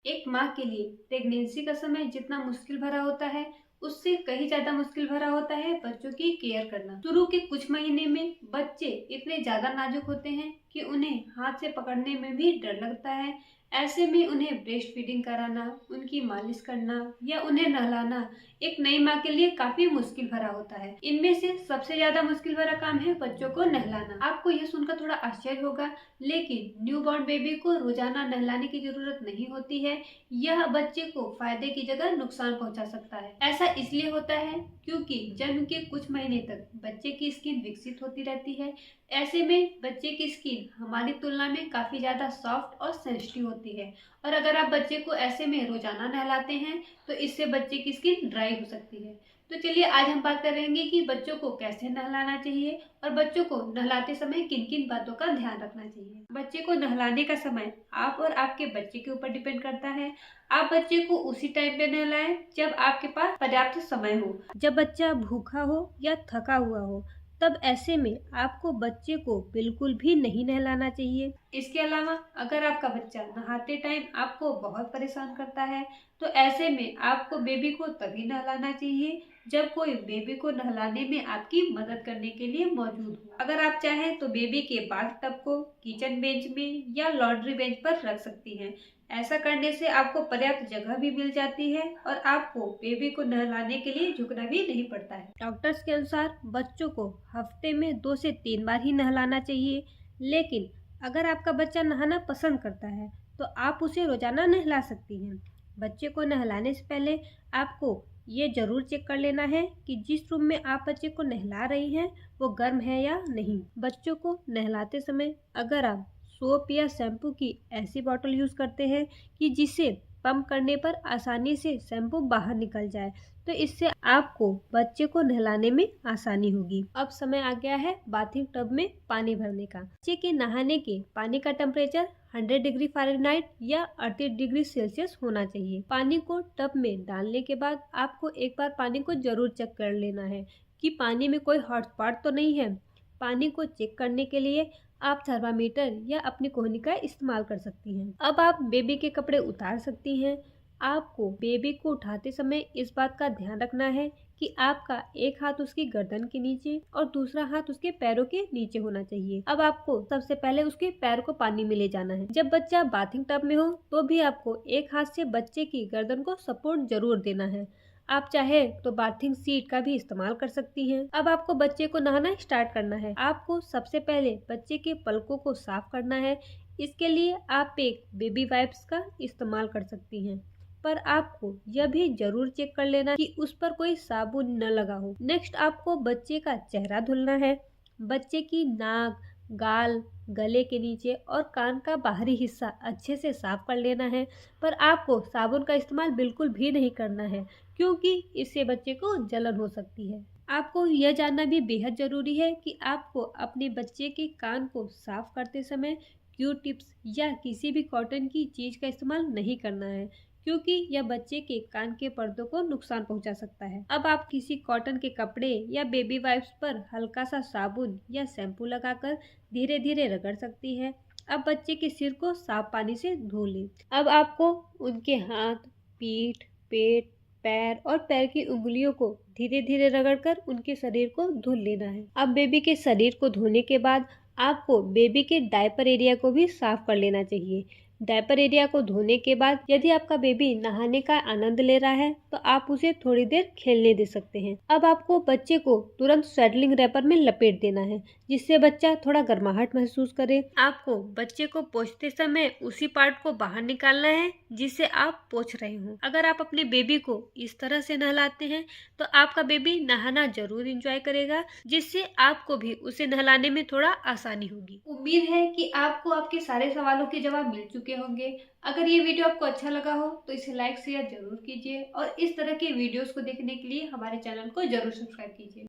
एक माँ के लिए प्रेगनेंसी का समय जितना मुश्किल भरा होता है, उससे कहीं ज्यादा मुश्किल भरा होता है बच्चों की केयर करना। शुरू के कुछ महीने में बच्चे इतने ज्यादा नाजुक होते हैं कि उन्हें हाथ से पकड़ने में भी डर लगता है। ऐसे में उन्हें ब्रेस्ट फीडिंग कराना, उनकी मालिश करना या उन्हें नहलाना एक नई माँ के लिए काफी मुश्किल भरा होता है। इनमें से सबसे ज्यादा मुश्किल भरा काम है बच्चों को नहलाना। आपको यह सुनकर थोड़ा आश्चर्य होगा, लेकिन न्यूबॉर्न बेबी को रोजाना नहलाने की जरूरत नहीं होती है। यह बच्चे को फायदे की जगह नुकसान पहुंचा सकता है। ऐसा इसलिए होता है क्योंकि जन्म के कुछ महीने तक बच्चे की स्किन विकसित होती रहती है। ऐसे में बच्चे की स्किन हमारी तुलना में काफी ज्यादा सॉफ्ट और सेंसिटिव होती है, और अगर आप बच्चे को ऐसे में रोजाना नहलाते हैं तो इससे बच्चे की स्किन ड्राई हो सकती है। तो चलिए आज हम बात करेंगे कि बच्चों को कैसे नहलाना चाहिए और बच्चों को नहलाते समय किन किन बातों का ध्यान रखना चाहिए। बच्चे को नहलाने का समय आप और आपके बच्चे के ऊपर डिपेंड करता है। आप बच्चे को उसी टाइम पे नहलाएं जब आपके पास पर्याप्त समय हो, जब बच्चा भूखा हो या थका हुआ हो। तब ऐसे में आपको बच्चे को बिल्कुल भी नहीं नहलाना चाहिए। इसके अलावा अगर आपका बच्चा नहाते टाइम आपको बहुत परेशान करता है तो ऐसे में आपको बेबी को तभी नहलाना चाहिए जब कोई बेबी को नहलाने में आपकी मदद करने के लिए मौजूद हो। अगर आप चाहें तो बेबी के बाथ टब को किचन बेंच में या लॉन्ड्री बेंच पर रख सकती हैं। ऐसा करने से आपको पर्याप्त जगह भी मिल जाती है और आपको बेबी को नहलाने के लिए झुकना भी नहीं पड़ता है। डॉक्टर्स के अनुसार बच्चों को हफ्ते में 2 से 3 बार ही नहलाना चाहिए, लेकिन अगर आपका बच्चा नहाना पसंद करता है तो आप उसे रोजाना नहला सकती हैं। बच्चे को नहलाने से पहले आपको ये जरूर चेक कर लेना है कि जिस रूम में आप बच्चे को नहला रही हैं वो गर्म है या नहीं। बच्चों को नहलाते समय अगर आप सोप या शैम्पू की ऐसी बॉटल यूज करते हैं कि जिसे पंप करने पर आसानी से शैम्पू बाहर निकल जाए, तो इससे आपको बच्चे को नहलाने में आसानी होगी। अब समय आ गया है बाथिंग टब में पानी भरने का। बच्चे के नहाने के पानी का टेम्परेचर 100 डिग्री फ़ारेनहाइट या 38 डिग्री सेल्सियस होना चाहिए। पानी को टब में डालने के बाद आपको एक बार पानी को जरूर चेक कर लेना है कि पानी में कोई हॉट स्पॉट तो नहीं है। पानी को चेक करने के लिए आप थर्मामीटर या अपनी कोहनी का इस्तेमाल कर सकती हैं। अब आप बेबी के कपड़े उतार सकती हैं। आपको बेबी को उठाते समय इस बात का ध्यान रखना है कि आपका एक हाथ उसकी गर्दन के नीचे और दूसरा हाथ उसके पैरों के नीचे होना चाहिए। अब आपको सबसे पहले उसके पैर को पानी में ले जाना है। जब बच्चा बाथिंग टब में हो तो भी आपको एक हाथ से बच्चे की गर्दन को सपोर्ट जरूर देना है। आप चाहे तो बाथिंग सीट का भी इस्तेमाल कर सकती हैं। अब आपको बच्चे को नहाना स्टार्ट करना है। आपको सबसे पहले बच्चे के पलकों को साफ करना है। इसके लिए आप एक बेबी वाइप्स का इस्तेमाल कर सकती हैं, पर आपको यह भी जरूर चेक कर लेना कि उस पर कोई साबुन न लगा हो। नेक्स्ट आपको बच्चे का चेहरा धुलना है। बच्चे की नाक, गाल, गले के नीचे और कान का बाहरी हिस्सा अच्छे से साफ कर लेना है, पर आपको साबुन का इस्तेमाल बिल्कुल भी नहीं करना है क्योंकि इससे बच्चे को जलन हो सकती है। आपको यह जानना भी बेहद जरूरी है कि आपको अपने बच्चे के कान को साफ करते समय क्यू टिप्स या किसी भी कॉटन की चीज का इस्तेमाल नहीं करना है क्योंकि यह बच्चे के कान के पर्दों को नुकसान पहुंचा सकता है। अब आप किसी कॉटन के कपड़े या बेबी वाइप्स पर हल्का सा साबुन या शैम्पू लगाकर धीरे धीरे रगड़ सकती है। अब बच्चे के सिर को साफ पानी से धो लें। अब आपको उनके हाथ, पीठ, पेट, पैर और पैर की उंगलियों को धीरे धीरे रगड़कर उनके शरीर को धुल लेना है। अब बेबी के शरीर को धोने के बाद आपको बेबी के डायपर एरिया को भी साफ कर लेना चाहिए। डायपर एरिया को धोने के बाद यदि आपका बेबी नहाने का आनंद ले रहा है तो आप उसे थोड़ी देर खेलने दे सकते हैं। अब आपको बच्चे को तुरंत स्वेडलिंग रैपर में लपेट देना है जिससे बच्चा थोड़ा गर्माहट महसूस करे। आपको बच्चे को पोंछते समय उसी पार्ट को बाहर निकालना है जिसे आप पोंछ रहे हो। अगर आप अपने बेबी को इस तरह से नहलाते हैं तो आपका बेबी नहाना जरूर एंजॉय करेगा, जिससे आपको भी उसे नहलाने में थोड़ा आसानी होगी। उम्मीद है कि आपको आपके सारे सवालों के जवाब मिल चुके होंगे। अगर ये वीडियो आपको अच्छा लगा हो तो इसे लाइक शेयर जरूर कीजिए और इस तरह के वीडियोस को देखने के लिए हमारे चैनल को जरूर सब्सक्राइब कीजिए।